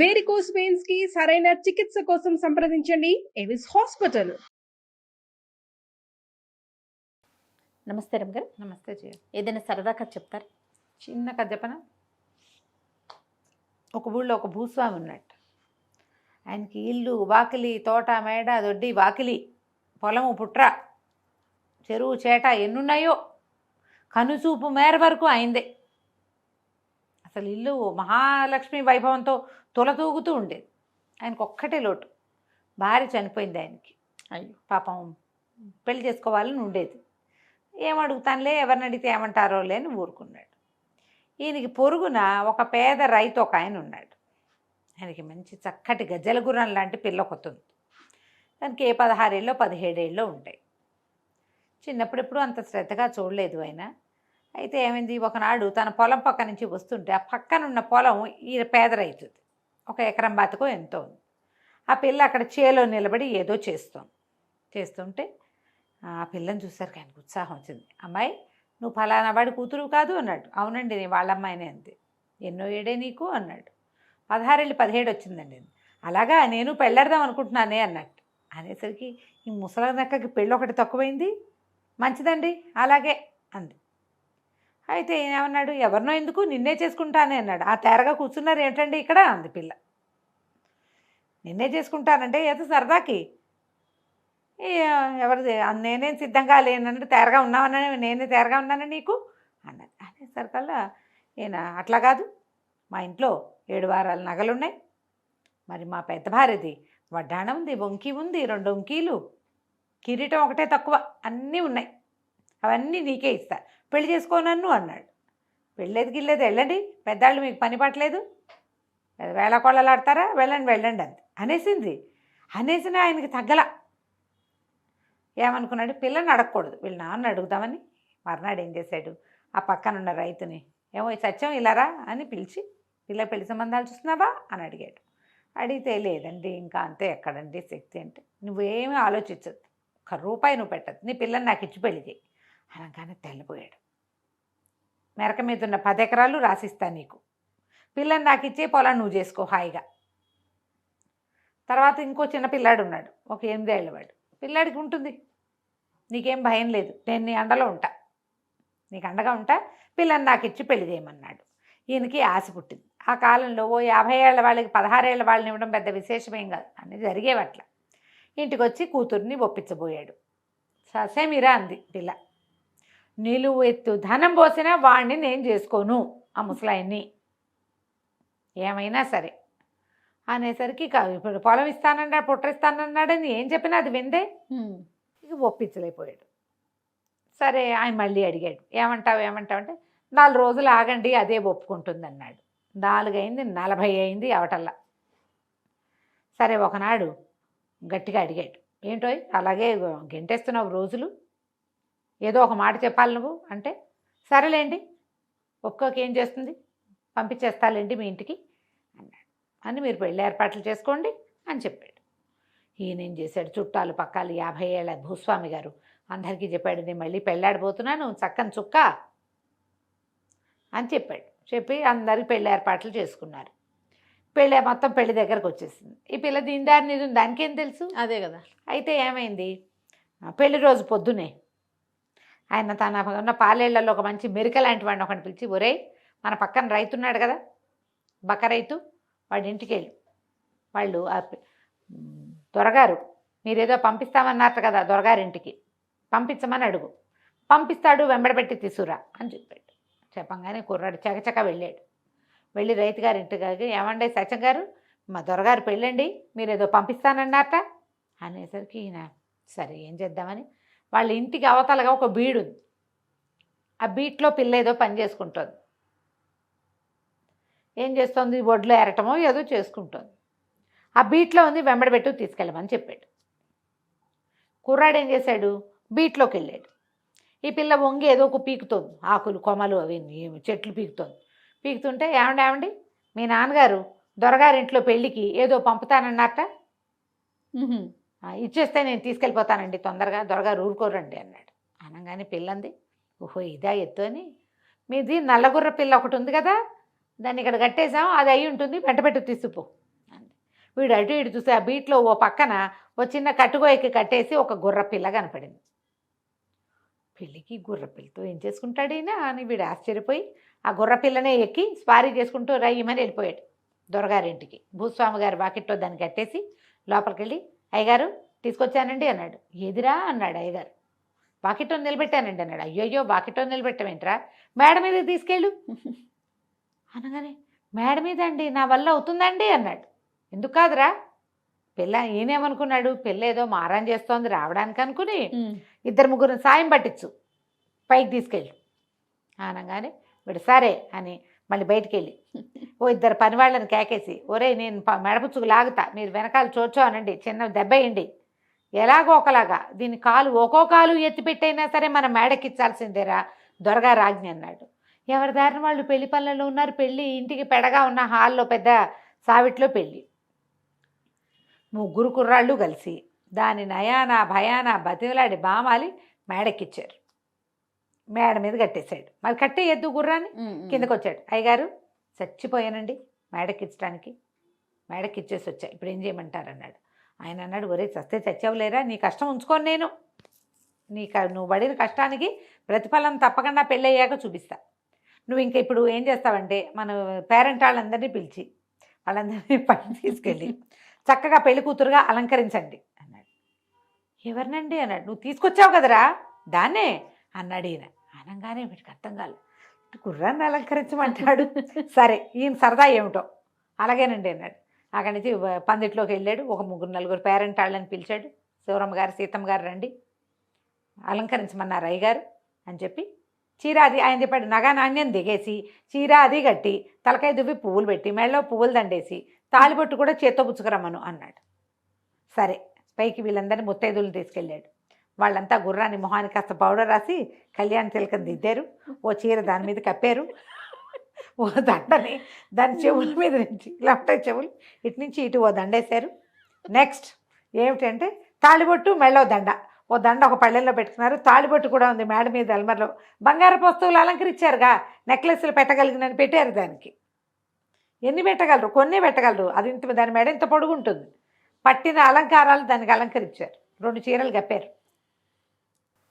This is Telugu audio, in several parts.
వేరికోస్ వెయిన్స్ కి సరైన చికిత్స కోసం సంప్రదించండి ఎవిస్ హాస్పిటల్. నమస్తే రమ్గారు. నమస్తే జయ. ఏదైనా సరదా కథ చెప్తారు? చిన్న కథ చెప్పన. ఒక ఊళ్ళో ఒక భూస్వామి ఉన్నట్టు. ఆయనకి ఇల్లు, వాకిలి, తోట, మేడ, దొడ్డి, వాకిలి, పొలము, పుట్ర, చెరువు, చేట ఎన్నున్నాయో కనుచూపు మేర వరకు అయిందే. అసలు ఇల్లు మహాలక్ష్మి వైభవంతో తొలతూగుతూ ఉండేది. ఆయనకు ఒక్కటే లోటు, భార్య చనిపోయింది ఆయనకి. అయ్యో పాపం, పెళ్లి చేసుకోవాలని ఉండేది. ఏమడుగుతానులే, ఎవరిని అడిగితే ఏమంటారో లేని ఊరుకున్నాడు. ఈయనకి పొరుగున ఒక పేద రైతు ఒక ఆయన ఉన్నాడు. ఆయనకి మంచి చక్కటి గజ్జల గుర్రం లాంటి పిల్ల కొత్తుంది. దానికి 16 ఏళ్ళో 17 ఏళ్ళో ఉంటాయి. చిన్నప్పుడెప్పుడు అంత శ్రద్ధగా చూడలేదు ఆయన. అయితే ఏమైంది, ఒకనాడు తన పొలం పక్క నుంచి వస్తుంటే ఆ పక్కనున్న పొలం ఈ పేద రైతుది. 1 ఎకరం బతుకో ఎంతో ఉంది. ఆ పిల్ల అక్కడ చేలో నిలబడి ఏదో చేస్తుంటే ఆ పిల్లని చూసారు, ఆయనకు ఉత్సాహం వచ్చింది. అమ్మాయి, నువ్వు ఫలానా వాడి కూతురు కాదు అన్నాడు. అవునండి, నేను వాళ్ళ అమ్మాయినే అంది. ఎన్నో ఏడే నీకు అన్నాడు. 16 ఏళ్ళు 17 వచ్చిందండి. అలాగా, నేను పెళ్ళాడదాం అనుకుంటున్నానే అన్నట్టు. అనేసరికి ఈ ముసలి నక్కకి పెళ్ళి ఒకటి తక్కువైంది. మంచిదండి అలాగే అంది. అయితే ఏమన్నాడు, ఎవరినో ఎందుకు, నిన్నే చేసుకుంటానే అన్నాడు. ఆ తేరగా కూర్చున్నారు ఏంటండి ఇక్కడ అంది పిల్ల. నిన్నే చేసుకుంటానంటే ఏదో సరదాకి, ఎవరిది నేనేం సిద్ధంగా లేనంటే తేరగా ఉన్నావన్నా, నేనే తేరగా ఉన్నాను నీకు అన్నది. అనేసరికల్లా ఈయన, అట్లా కాదు, మా ఇంట్లో 7 వారాల నగలున్నాయి, మరి మా పెద్ద భార్యది వడ్డాణం ఉంది, వంకి ఉంది, 2 వంకీలు, కిరీటం ఒకటే తక్కువ, అన్నీ ఉన్నాయి, అవన్నీ నీకే ఇస్తా, పెళ్లి చేసుకోనన్ను అన్నాడు. పెళ్ళేది గిల్లేదు, వెళ్ళండి, పెద్దాళ్ళు మీకు పని పట్టలేదు, వేళ కొళ్ళలాడతారా, వెళ్ళండి అంది. అనేసింది. అనేసిన ఆయనకి తగ్గల. ఏమనుకున్నాడు, పిల్లని అడగకూడదు, వీళ్ళ నాన్న అడుగుదామని మర్నాడు ఏం చేశాడు, ఆ పక్కనున్న రైతుని, ఏమో సత్యం ఇలారా అని పిలిచి, పిల్ల పెళ్లి సంబంధాలు చూస్తున్నావా అని అడిగాడు. అడిగితే, లేదండి ఇంకా అంతే, ఎక్కడండి శక్తి అంటే, నువ్వేమీ ఆలోచించద్దు, 1 రూపాయి నువ్వు పెట్టద్దు, నీ పిల్లని నాకు ఇచ్చి పెళ్లి చేయి అనగానే తెల్లపోయాడు. మెరక మీద ఉన్న 10 ఎకరాలు రాసిస్తా నీకు, పిల్లని నాకు ఇచ్చే, పొలం నువ్వు చేసుకో హాయిగా. తర్వాత ఇంకో చిన్న పిల్లాడు ఉన్నాడు, ఒక 8 ఏళ్ళ వాడు. పిల్లాడికి ఉంటుంది, నీకేం భయం లేదు, నేను నీ అండలో ఉంటా, నీకు అండగా ఉంటా, పిల్లని నాకు ఇచ్చి పెళ్లి చేయమన్నాడు. ఈయనకి ఆశ పుట్టింది. ఆ కాలంలో ఓ 50 ఏళ్ళ వాళ్ళకి 16 ఏళ్ళ వాళ్ళని ఇవ్వడం పెద్ద విశేషమేం కాదు, అన్నీ జరిగేవట్ల. ఇంటికి వచ్చి కూతుర్ని ఒప్పించబోయాడు. ససేమిరా అంది పిల్ల, నిలువెత్తు ధనం పోసినా వాడిని నేను చేసుకోను, ఆ ముసలాయన్ని ఏమైనా సరే అనేసరికి, ఇప్పుడు పొలం ఇస్తానన్నాడు, పుట్టిస్తానన్నాడని ఏం చెప్పినా అది విందే. ఇక ఒప్పించలేకపోయాడు. సరే ఆయన మళ్ళీ అడిగాడు, ఏమంటావు అంటే 4 రోజులు ఆగండి, అదే ఒప్పుకుంటుంది అన్నాడు. 4 అయింది, 40 అయింది అవటల్లా. సరే ఒకనాడు గట్టిగా అడిగాడు, ఏంటో అలాగే గెంటేస్తున్నావు రోజులు, ఏదో ఒక మాట చెప్పాలి నువ్వు అంటే, సరేలేండి ఒక్కొక్కేం చేస్తుంది, పంపించేస్తాలేండి మీ ఇంటికి అన్నాడు. అని మీరు పెళ్ళి ఏర్పాట్లు చేసుకోండి అని చెప్పాడు. ఈయనేం చేశాడు, చుట్టాలు పక్కాలు 50 ఏళ్ళ భూస్వామి గారు అందరికీ చెప్పాడు, నేను మళ్ళీ పెళ్ళాడిపోతున్నాను, చక్కని చుక్క అని చెప్పాడు. చెప్పి అందరికి పెళ్ళి ఏర్పాట్లు చేసుకున్నారు. మొత్తం పెళ్లి దగ్గరకు వచ్చేసింది. ఈ పిల్ల దీనిదారి నిజం, దానికేం తెలుసు, అదే కదా. అయితే ఏమైంది, పెళ్లి రోజు పొద్దునే ఆయన తన ఉన్న పాలేళ్లలో ఒక మంచి మెరిక లాంటి వాడిని ఒకటి పిలిచి, ఒరేయ్ మన పక్కన రైతు ఉన్నాడు కదా, బక్క రైతు, వాడి ఇంటికి వెళ్ళి, వాళ్ళు దొరగారు మీరేదో పంపిస్తామన్నారు కదా దొరగారింటికి, పంపించమని అడుగు, పంపిస్తాడు, వెంబడబెట్టి తీసుకురా అని చెప్పాడు. చెప్పంగానే కుర్రాడు చకచక వెళ్ళాడు. వెళ్ళి రైతు గారి ఇంటికి, ఏమండే సత్యం గారు, మా దొరగారు పెళ్ళండి, మీరేదో పంపిస్తానన్నారట అనేసరికి ఈయన, సరే ఏం చేద్దామని వాళ్ళ ఇంటికి అవతలగా ఒక బీడు ఉంది. ఆ బీట్లో పిల్ల ఏదో పని చేసుకుంటుంది. ఏం చేస్తుంది, ఒడ్లో ఎరటమో ఏదో చేసుకుంటుంది. ఆ బీట్లో ఉంది, వెంబడబెట్టు తీసుకెళ్ళమని చెప్పాడు. కుర్రాడు ఏం చేశాడు, బీట్లోకి వెళ్ళాడు. ఈ పిల్ల వంగి ఏదో ఒక పీకుతోంది, ఆకులు కొమ్మలు అవి చెట్లు పీకుతుంటే, ఏమండి మీ నాన్నగారు దొరగారింట్లో పెళ్ళికి ఏదో పంపుతానన్నట్ట, ఇచ్చేస్తే నేను తీసుకెళ్ళిపోతానండి తొందరగా, దొరగారు ఊరుకోరండి అన్నాడు. అనగానే పిల్లంది, ఓహో ఇదా ఎత్తు అని, మీది నల్లగుర్ర పిల్ల ఒకటి ఉంది కదా, దాన్ని ఇక్కడ కట్టేసాం, అది అయి ఉంటుంది, వెంటబెట్టు తీసుకుపో వీడు అటు ఇటు చూస్తే ఆ బీట్లో ఓ పక్కన ఓ చిన్న కట్టుగోయకి కట్టేసి ఒక గుర్ర పిల్ల కనపడింది. పెళ్ళికి గుర్ర పిల్లతో ఏం చేసుకుంటాడు ఈయన అని వీడు ఆశ్చర్యపోయి ఆ గుర్ర పిల్లనే ఎక్కి స్పారీ చేసుకుంటూ రయ్యమని వెళ్ళిపోయాడు దొరగారింటికి. భూస్వామి గారి వాకిట్లో దాన్ని కట్టేసి లోపలికి వెళ్ళి, అయ్యగారు తీసుకొచ్చానండి అన్నాడు. ఎదిరా అన్నాడు అయ్యగారు. వాకిట్లో నిలబెట్టానండి అన్నాడు. అయ్యోయ్యో వాకిట్లో నిలబెట్టమేంట్రా, మేడ మీద తీసుకెళ్ళు అనగానే, మేడ మీద అండి, నా వల్ల అవుతుందండి అన్నాడు. ఎందుకు కాదురా, పిల్ల ఈయనేమనుకున్నాడు, పిల్ల ఏదో మారం చేస్తోంది రావడానికి అనుకుని 2-3 సాయం పట్టించు పైకి తీసుకెళ్ళి అనగానే వీడు సరే అని మళ్ళీ బయటికి వెళ్ళి ఓ 2 పని వాళ్ళని కేకేసి, ఒరే నేను మెడపుచ్చుకు లాగుతా, మీరు వెనకాల చోచో అనండి, చిన్న దెబ్బ వేయండి, ఎలాగో ఒకలాగా దీని కాలు ఒక్కో కాలు ఎత్తిపెట్టైనా సరే మనం మేడకిచ్చాల్సిందేరా దొరగారు ఆజ్ఞ అన్నాడు. ఎవరి దారిన వాళ్ళు పెళ్లి పనులలో ఉన్నారు. పెళ్ళి ఇంటికి పెడగా ఉన్న హాల్లో పెద్ద సావిట్లో పెళ్ళి. 3 కుర్రాళ్ళు కలిసి దాని నయానా భయానా బతిలాడి బామాలి మేడకిచ్చారు. మేడ మీద కట్టేశాడు. మరి కట్టే ఎద్దు గుర్రాన్ని కిందకు వచ్చాడు. అయ్యగారు చచ్చిపోయానండి మేడకిచ్చడానికి, మేడకిచ్చేసి వచ్చా, ఇప్పుడు ఏం చేయమంటారు అన్నాడు. ఆయన అన్నాడు, ఒరే చస్తే చచ్చావులేరా, నీ కష్టం ఉంచుకొని నేను నువ్వు పడిన కష్టానికి ప్రతిఫలం తప్పకుండా పెళ్ళయ్యాక చూపిస్తా. నువ్వు ఇంకా ఇప్పుడు ఏం చేస్తావంటే మన పేరెంట్ వాళ్ళందరినీ పిలిచి వాళ్ళందరినీ పని తీసుకెళ్ళి చక్కగా పెళ్లి కూతురుగా అలంకరించండి అన్నాడు. ఎవరినండి అన్నాడు. నువ్వు తీసుకొచ్చావు కదరా దాన్నే అన్నాడు ఈయన. అనగానే వీడికి అర్థం కాలేదు, గుర్రాన్ని అలంకరించమంటాడు. సరే ఈయన సరదా ఏమిటో అలాగేనండి అన్నాడు. అక్కడి నుంచి పందిట్లోకి వెళ్ళాడు. ఒక 3-4 పేరెంట్ వాళ్ళని పిలిచాడు. శివరమ్మ గారు సీతమ్మ గారు రండి అలంకరించమన్నారు అయ్యగారు అని చెప్పి చీర అది ఆయన చెప్పాడు. నగా నాణ్యం దిగేసి చీర అది కట్టి తలకాయ దువ్వి పువ్వులు పెట్టి మెడలో పువ్వులు దండేసి తాళిబొట్టు కూడా చేత్తో పుచ్చుకురమ్మను అన్నాడు. సరే పైకి వీళ్ళందరినీ ముత్తైదులను తీసుకెళ్ళాడు. వాళ్ళంతా గుర్రాన్ని మొహానికి కాస్త పౌడర్ రాసి కళ్యాణ తిలకం దిద్దారు. ఓ చీర దాని మీద కప్పారు. ఓ దండని దాని చెవుల మీద నుంచి ఇలా ఉంటాయి చెవులు, ఇటు నుంచి ఇటు ఓ దండేశారు. నెక్స్ట్ ఏమిటంటే తాళిబొట్టు మెళ్ళో దండ, ఓ దండ ఒక పళ్ళెల్లో పెట్టుకున్నారు. తాళిబొట్టు కూడా ఉంది మేడ మీద అల్మర్లో. బంగారపు వస్తువులు అలంకరించారుగా, నెక్లెస్లు పెట్టగలిగినని పెట్టారు. దానికి ఎన్ని పెట్టగలరు, కొన్ని పెట్టగలరు. అది ఇంత దాని మెడ ఇంత పొడుగు ఉంటుంది. పట్టిన అలంకారాలు దానికి అలంకరించారు. 2 చీరలు కప్పారు.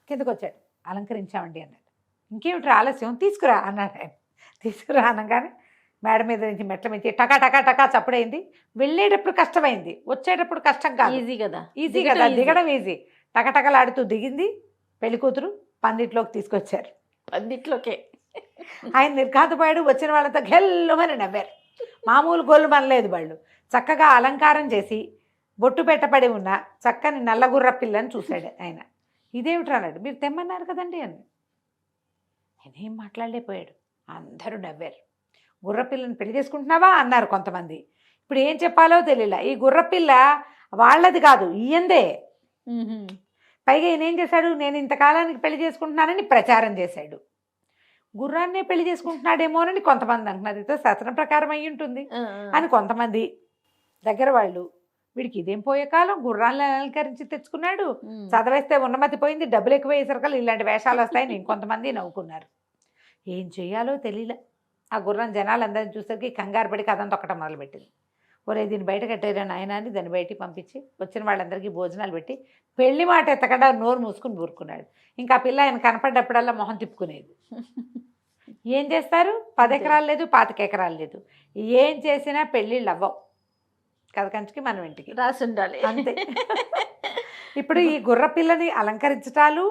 కిందకు వచ్చాడు. అలంకరించామండి అన్నాడు. ఇంకేమిటి ఆలస్యం, తీసుకురా అన్నాడు ఆయన. తీసుకురా అనగానే మేడ మీద నుంచి మెట్ల మీద టకా టకా టకా చప్పుడైంది. వెళ్ళేటప్పుడు కష్టమైంది, వచ్చేటప్పుడు కష్టం కాదు, ఈజీ కదా, ఈజీ కదా, దిగడం ఈజీ. టకటకలాడుతూ దిగింది. పెళ్లి కూతురు పందిట్లోకి తీసుకొచ్చారు. పందిట్లోకే ఆయన నిర్ఘాతపోయాడు. వచ్చిన వాళ్ళతో గెల్లుమని నవ్వారు. మామూలు గోళ్ళు మనలేదు. వాళ్ళు చక్కగా అలంకారం చేసి బొట్టు పెట్టబడి ఉన్న చక్కని నల్లగుర్ర పిల్లని చూశాడు ఆయన. ఇదేమిటి అన్నాడు. మీరు తెమ్మన్నారు కదండి అని. నేనేం మాట్లాడలేకపోయాడు. అందరూ నవ్వారు. గుర్రపిల్లని పెళ్లి చేసుకుంటున్నావా అన్నారు కొంతమంది. ఇప్పుడు ఏం చెప్పాలో తెలియలా. ఈ గుర్రపిల్ల వాళ్ళది కాదు, ఈయందే. పైగా ఈయన ఏం చేశాడు, నేను ఇంతకాలానికి పెళ్లి చేసుకుంటున్నానని ప్రచారం చేశాడు. గుర్రాన్నే పెళ్లి చేసుకుంటున్నాడేమోనని కొంతమంది అంటున్నారు. ఇదో శాస్త్రం ప్రకారం అయ్యి ఉంటుంది అని కొంతమంది. దగ్గర వాళ్ళు వీడికి ఇదేం పోయే కాలం, గుర్రాలను అలంకరించి తెచ్చుకున్నాడు, చదవేస్తే ఉన్నమతి పోయింది, డబ్బులు ఎక్కువ వేసరికలు ఇలాంటి వేషాలు వస్తాయని ఇంకొంతమంది నవ్వుకున్నారు. ఏం చెయ్యాలో తెలియలే. ఆ గుర్రం జనాలందరినీ చూసరికి కంగారు పడి కథం తొక్కటం మొదలుపెట్టింది. ఒరే దీన్ని బయట కట్టేరా నాయన అని దాన్ని బయటికి పంపించి వచ్చిన వాళ్ళందరికీ భోజనాలు పెట్టి పెళ్లి మాట ఎత్తకుండా నోరు మూసుకుని ఊరుకున్నాడు. ఇంకా ఆ పిల్ల ఆయన కనపడ్డప్పుడల్లా మొహం తిప్పుకునేది. ఏం చేస్తారు, 10 ఎకరాలు లేదు, 25 ఎకరాలు లేదు, ఏం చేసినా పెళ్ళిళ్ళు అవ్వవు. కథకంచికి మనం ఇంటికి రాసి ఉండాలి అంతే. ఇప్పుడు ఈ గుర్ర పిల్లని అలంకరించటాలు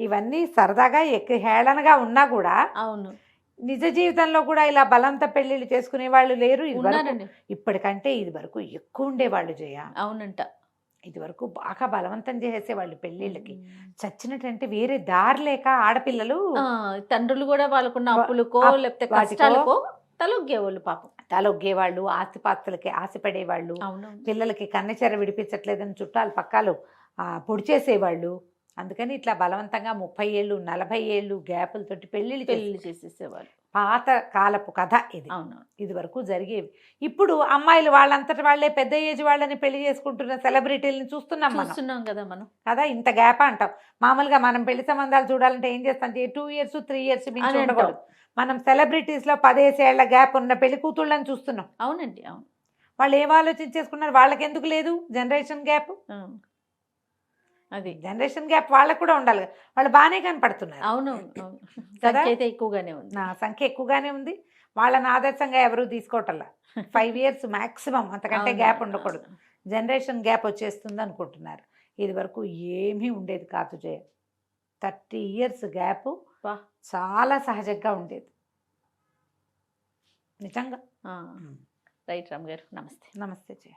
ఇవన్నీ సరదాగా హేళనగా ఉన్నా కూడా అవును, నిజ జీవితంలో కూడా ఇలా బలంత పెళ్లిళ్ళు చేసుకునే వాళ్ళు లేరు. ఇప్పటికంటే ఇది వరకు ఎక్కువ ఉండేవాళ్ళు జయ. అవునంట. ఇది వరకు బాగా బలవంతం చేసేవాళ్ళు పెళ్లిళ్ళకి. చచ్చినట్టంటే వేరే దారి లేక ఆడపిల్లలు తండ్రులు కూడా వాళ్ళకున్న అప్పులకో లేకపోతే కష్టాలకో తలొగ్గేవాళ్ళు. పాపం తలొగ్గేవాళ్ళు, ఆస్తిపాస్తులకి ఆశపడేవాళ్ళు, పిల్లలకి కన్నెచెర విడిపించట్లేదని చుట్టాలు పక్కాలు పొడి చేసేవాళ్ళు. అందుకని ఇట్లా బలవంతంగా 30 ఏళ్ళు 40 ఏళ్ళు గ్యాపులతోటి పెళ్ళిళ్ళు చేసేసేవాళ్ళు. పాత కాలపు కథ ఇది. అవును, ఇది వరకు జరిగేవి. ఇప్పుడు అమ్మాయిలు వాళ్ళంతటి వాళ్ళే పెద్ద ఏజ్ వాళ్ళని పెళ్లి చేసుకుంటున్న సెలబ్రిటీలని చూస్తున్నాం కదా మనం. కదా, ఇంత గ్యాప్ అంటాం. మామూలుగా మనం పెళ్లి సంబంధాలు చూడాలంటే ఏం చేస్తాం, 2 years 3 years మించి ఉండకూడదు. మనం సెలబ్రిటీస్లో 10 ఏళ్ల గ్యాప్ ఉన్న పెళ్లి కూతుళ్ళని చూస్తున్నాం. అవునండి, అవును. వాళ్ళు ఏం ఆలోచించేసుకున్నారు, వాళ్ళకి ఎందుకు లేదు జనరేషన్ గ్యాప్? అది జనరేషన్ గ్యాప్ వాళ్ళకు కూడా ఉండాలి కదా. వాళ్ళు బాగానే కనపడుతున్నారు. అవును అవును కదా? సంఖ్య అయితే ఎక్కువగానే ఉంది. నా సంఖ్య ఎక్కువగానే ఉంది. వాళ్ళని ఆదర్శంగా ఎవరు తీసుకోవటల్లా. 5 years మ్యాక్సిమం, అంతకంటే అవును, గ్యాప్ ఉండకూడదు. జనరేషన్ గ్యాప్ వచ్చేస్తుంది అనుకుంటున్నారు. ఇది వరకు ఏమీ ఉండేది కాదు జయ. 30 years గ్యాప్ వా. చాలా సహజంగా ఉండేది నిజంగా. రైట్ రామ్ గారు, నమస్తే. నమస్తే జయ.